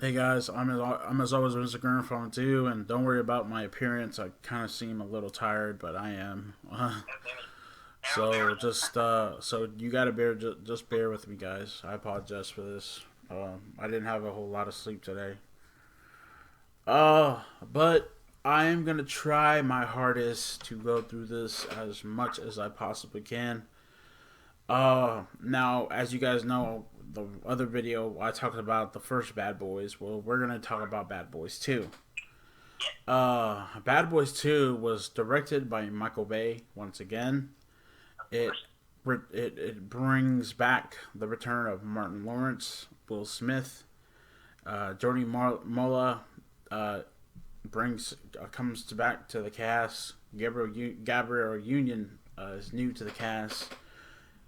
Hey guys, I'm as always Mr. Grimreaper too, and don't worry about my appearance. I kind of seem a little tired, but I am. So so you gotta just bear with me, guys. I apologize for this. I didn't have a whole lot of sleep today. But I am gonna try my hardest to go through this as much as I possibly can. Now, as you guys know, the other video I talked about the first Bad Boys. Well, we're gonna talk about Bad Boys 2. Bad Boys 2 was directed by Michael Bay once again. It it brings back the return of Martin Lawrence, Will Smith, Jody Mola, comes back to the cast. Gabriel Union is new to the cast.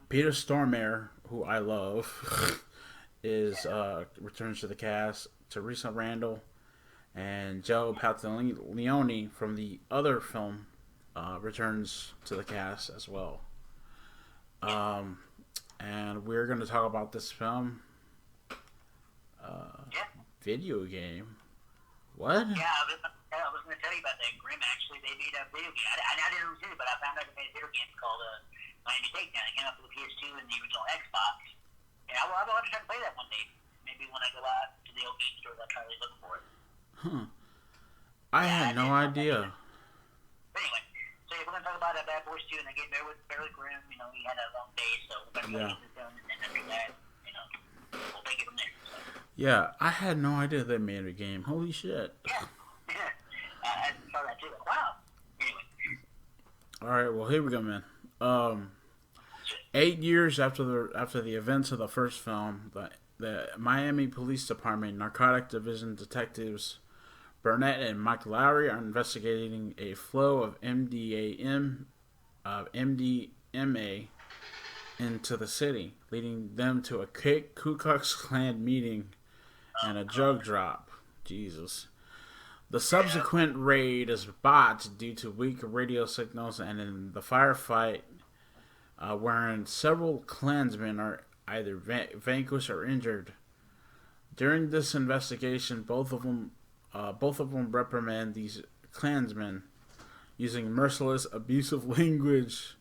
Peter Stormare, who I love, is returns to the cast. Teresa Randall and Joe Pantoliano from the other film returns to the cast as well. And we're going to talk about this film video game. What? Yeah, I was going to tell you about that. Grim actually, they made a video game. I didn't see it, but I found out they made a video game called Miami Takedown. It came out for the PS2 and the original Xbox. And I will have to try to play that one day. Maybe when I go out to the old game stores, I'll try to look for it. I had no idea. But anyway, so we're going to talk about Bad Boys 2, and again, Barely Grim. You know, he had a long day, so we're going to go into film, and after that, we'll take it from there. So. Yeah, I had no idea they made a game. Holy shit. Yeah. I saw that too. Like, wow. Anyway. Alright, well, here we go, man. 8 years after the events of the first film, the Miami Police Department Narcotic Division detectives Burnett and Mike Lowry are investigating a flow of MDMA into the city, leading them to a Ku Klux Klan meeting and a drug drop. Jesus. The subsequent raid is botched due to weak radio signals, and in the firefight, wherein several Klansmen are either vanquished or injured. During this investigation, both of them reprimand these Klansmen using merciless, abusive language.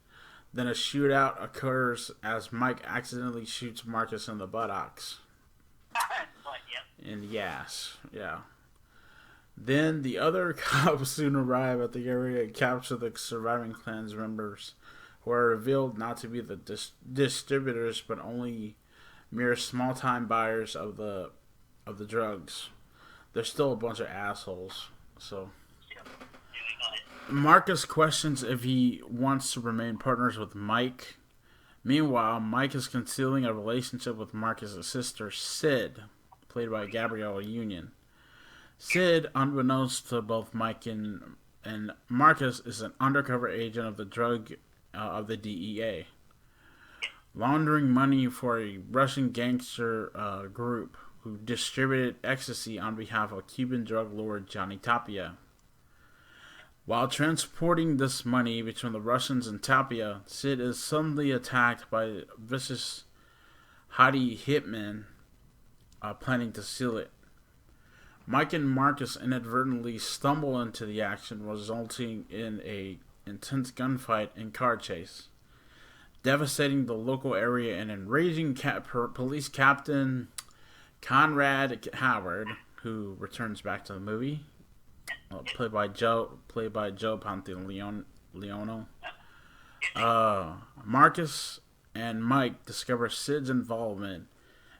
Then a shootout occurs as Mike accidentally shoots Marcus in the buttocks. And yes, yeah. Then the other cops soon arrive at the area and capture the surviving Klan's members, who are revealed not to be the distributors, but only mere small-time buyers of the drugs. They're still a bunch of assholes. So Marcus questions if he wants to remain partners with Mike. Meanwhile, Mike is concealing a relationship with Marcus' sister, Sid, played by Gabrielle Union. Sid, unbeknownst to both Mike and Marcus, is an undercover agent of the DEA, laundering money for a Russian gangster group who distributed ecstasy on behalf of Cuban drug lord Johnny Tapia. While transporting this money between the Russians and Tapia, Sid is suddenly attacked by vicious Hadi hitmen planning to steal it. Mike and Marcus inadvertently stumble into the action, resulting in a intense gunfight and car chase, devastating the local area and enraging police captain Conrad Howard, who returns back to the movie, played by Joe Pantoliano. Marcus and Mike discover Sid's involvement,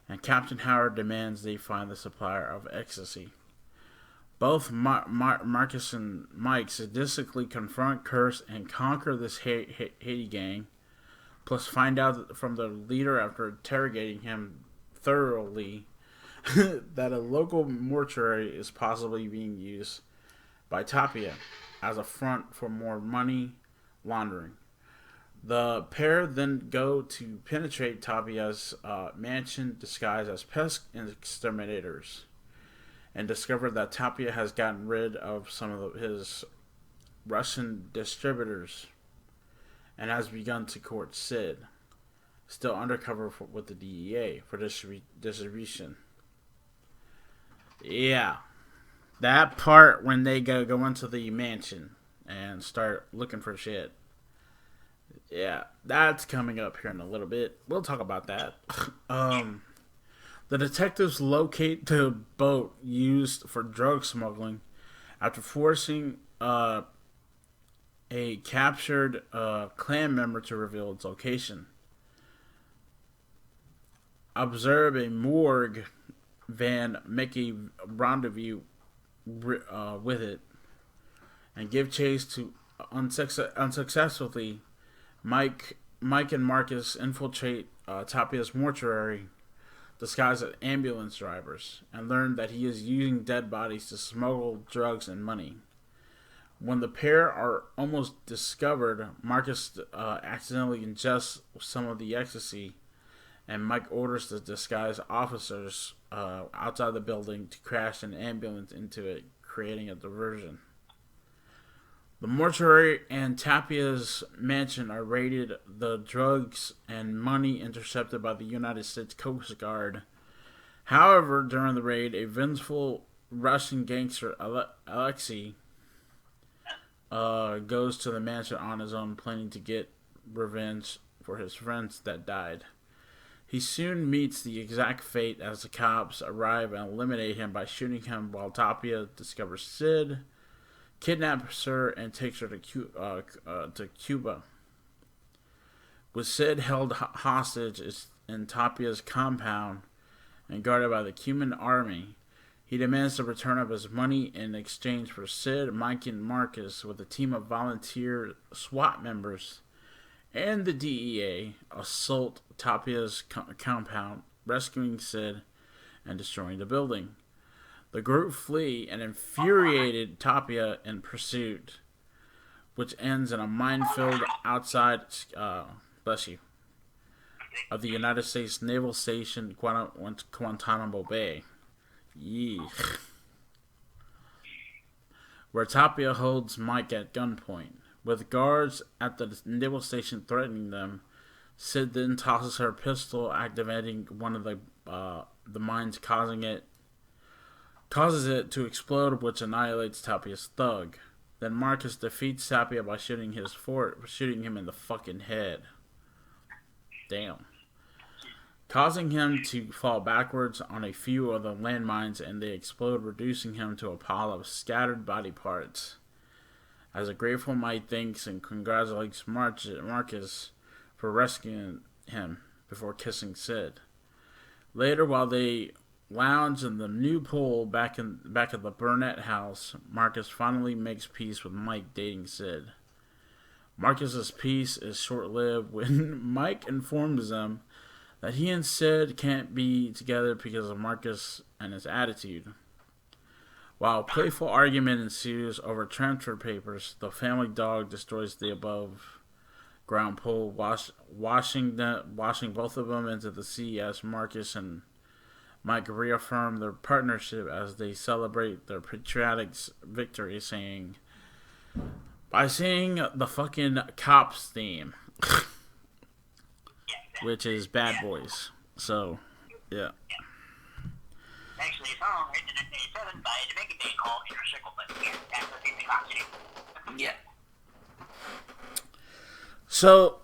and Captain Howard demands they find the supplier of ecstasy. Both Marcus and Mike sadistically confront, curse, and conquer this Haiti gang, plus find out from the leader after interrogating him thoroughly that a local mortuary is possibly being used by Tapia as a front for more money laundering. The pair then go to penetrate Tapia's mansion disguised as pest exterminators, and discover that Tapia has gotten rid of some of his Russian distributors and has begun to court Sid, still undercover with the DEA, for distribution. Yeah. That part when they go into the mansion and start looking for shit. Yeah, that's coming up here in a little bit. We'll talk about that. um, the detectives locate the boat used for drug smuggling after forcing a captured clan member to reveal its location. Observe a morgue van make a rendezvous with it and give chase to unsuccessfully. Mike and Marcus infiltrate Tapia's mortuary disguised as ambulance drivers and learn that he is using dead bodies to smuggle drugs and money. When the pair are almost discovered, Marcus accidentally ingests some of the ecstasy, and Mike orders the disguised officers outside the building to crash an ambulance into it, creating a diversion. The mortuary and Tapia's mansion are raided, the drugs and money intercepted by the United States Coast Guard. However, during the raid, a vengeful Russian gangster, Alexei, goes to the mansion on his own, planning to get revenge for his friends that died. He soon meets the exact fate as the cops arrive and eliminate him by shooting him while Tapia discovers Sid, kidnaps her, and takes her to Cuba. With Sid held hostage in Tapia's compound and guarded by the Cuban army, he demands the return of his money in exchange for Sid, Mike, and Marcus with a team of volunteer SWAT members and the DEA assault Tapia's compound, rescuing Sid and destroying the building. The group flee and infuriated Tapia in pursuit, which ends in a minefield outside, bless you, of the United States Naval Station, Guantanamo Bay. Yee. Where Tapia holds Mike at gunpoint. With guards at the naval station threatening them, Sid then tosses her pistol, activating one of the mines, causes it to explode, which annihilates Tapia's thug. Then Marcus defeats Tapia by shooting him in the fucking head. Damn. Causing him to fall backwards on a few of the landmines, and they explode, reducing him to a pile of scattered body parts. As a grateful Mike thanks and congratulates Marcus for rescuing him before kissing Sid. Later, while they lounge in the new pool back at the Burnett house, Marcus finally makes peace with Mike dating Sid. Marcus's peace is short-lived when Mike informs them that he and Sid can't be together because of Marcus and his attitude. While a playful argument ensues over transfer papers, the family dog destroys the above ground pool, washing both of them into the sea as Marcus and Mike reaffirm their partnership as they celebrate their patriotic victory, by singing the fucking Cops theme, which is Bad Boys. So, yeah. Actually, a song written in 1987 by a Jamaican band called Inner Circle, but yeah, that's what the Cops do. Yeah. So,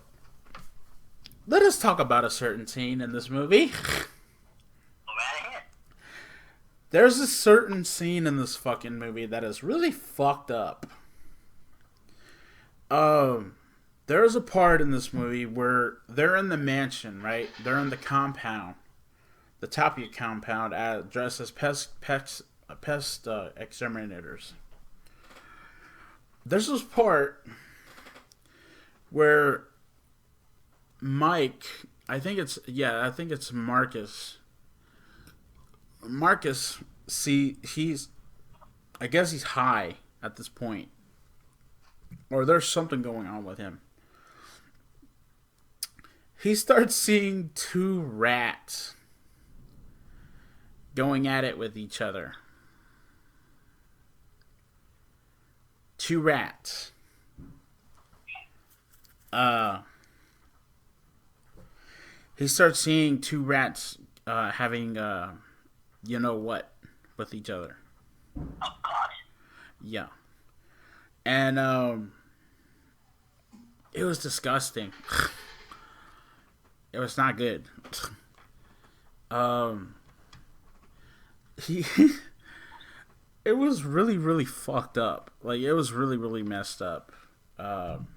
let us talk about a certain scene in this movie. Go right ahead. There's a certain scene in this fucking movie that is really fucked up. There's a part in this movie where they're in the mansion, right? They're in the compound. The Tapia compound, dressed as pest exterminators. There's this part where Mike, I think it's Marcus. Marcus, I guess he's high at this point, or there's something going on with him. He starts seeing two rats going at it with each other. Two rats. He starts seeing two rats having, you know what, with each other. Oh God. Yeah. And it was disgusting. It was not good. Um he it was really really fucked up. Like it was really really messed up. Um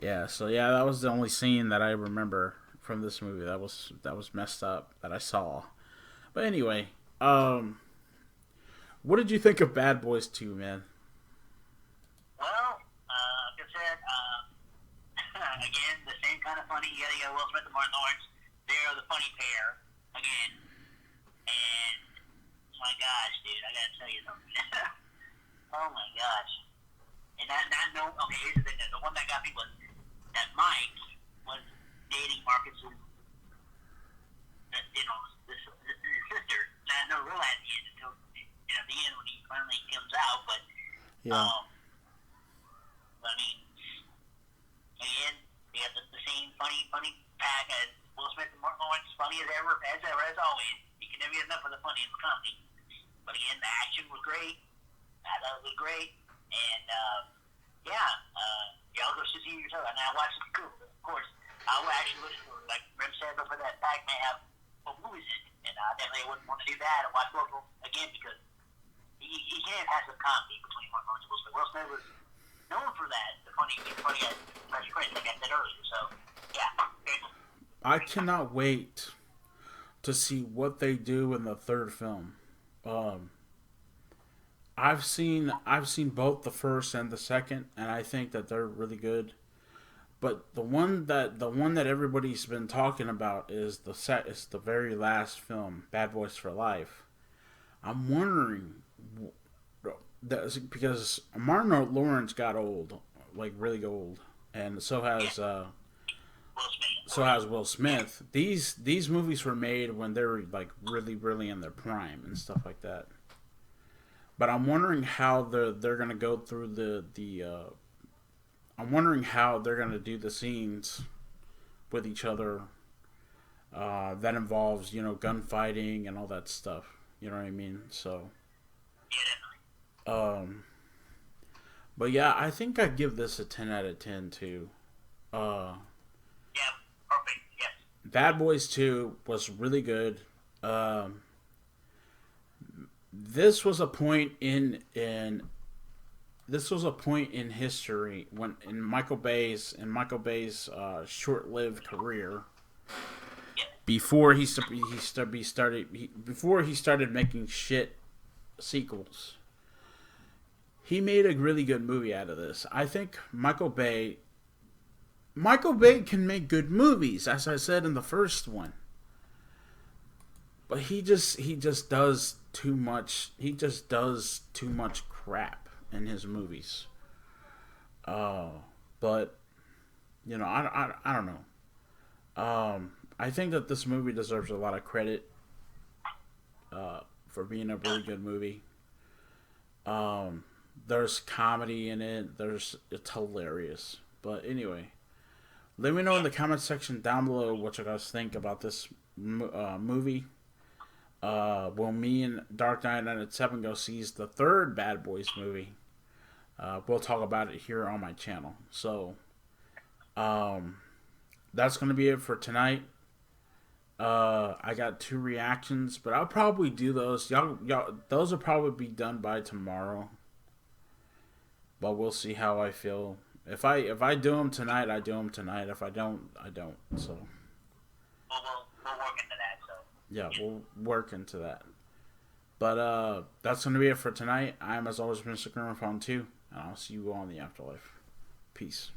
yeah, so yeah, that was the only scene that I remember from this movie that was messed up that I saw. But anyway, what did you think of Bad Boys 2, man? Well, like I said, again, the same kind of funny. You got Will Smith and Martin Lawrence. They're the funny pair again. And oh my gosh, dude, I gotta tell you something. Oh my gosh. And that no. Okay, here's the thing. The one that got me was that Mike was dating Marcus's, his sister. Not no real at the end until the end when he finally comes out. But Yeah. I mean, again, they got the same funny pack as Will Smith and Martin Lawrence, funny as ever, as always. You can never get enough of the funny in the comedy. But again, the action was great. I thought it was great. And, y'all go see yourself. And I watched it too, of course. I will actually look for, like Rem said, look for that pack may have both movies in it. And I definitely wouldn't want to do that and watch both of them again because he can have some comedy between Martin Lawrence and Will Smith. Will Smith was known for that, the funny as Fresh Prince, like I said earlier. So, yeah, very cool. I cannot wait to see what they do in the third film. I've seen both the first and the second, and I think that they're really good. But the one that everybody's been talking about is the very last film, Bad Boys for Life. I'm wondering because Martin Lawrence got old, like really old, and so has Will Smith. These movies were made when they were like really really in their prime and stuff like that. But I'm wondering how they're gonna go through the I'm wondering how they're gonna do the scenes with each other that involves gunfighting and all that stuff. You know what I mean? So, um, but yeah, I think I'd give this a 10 out of 10 too. Uh, Yeah, perfect. Yes. Bad Boys 2 was really good. Um, this was a point in this was a point in history when in Michael Bay's short-lived career before before he started making shit sequels. He made a really good movie out of this. I think Michael Bay can make good movies, as I said in the first one. But he just does too much. He just does too much crap in his movies. But I don't know. I think that this movie deserves a lot of credit for being a really good movie. There's comedy in it. It's hilarious. But anyway, let me know in the comment section down below what you guys think about this movie. Will me and Dark Knight 97 go see the third Bad Boys movie? We'll talk about it here on my channel. So, that's gonna be it for tonight. I got 2 reactions, but I'll probably do those. Those will probably be done by tomorrow. But we'll see how I feel. If I do them tonight, I do them tonight. If I don't, I don't. So. We'll work into that. So. Yeah, we'll work into that. But that's gonna be it for tonight. I'm as always Mr. Grimreaper 2, and I'll see you all in the afterlife. Peace.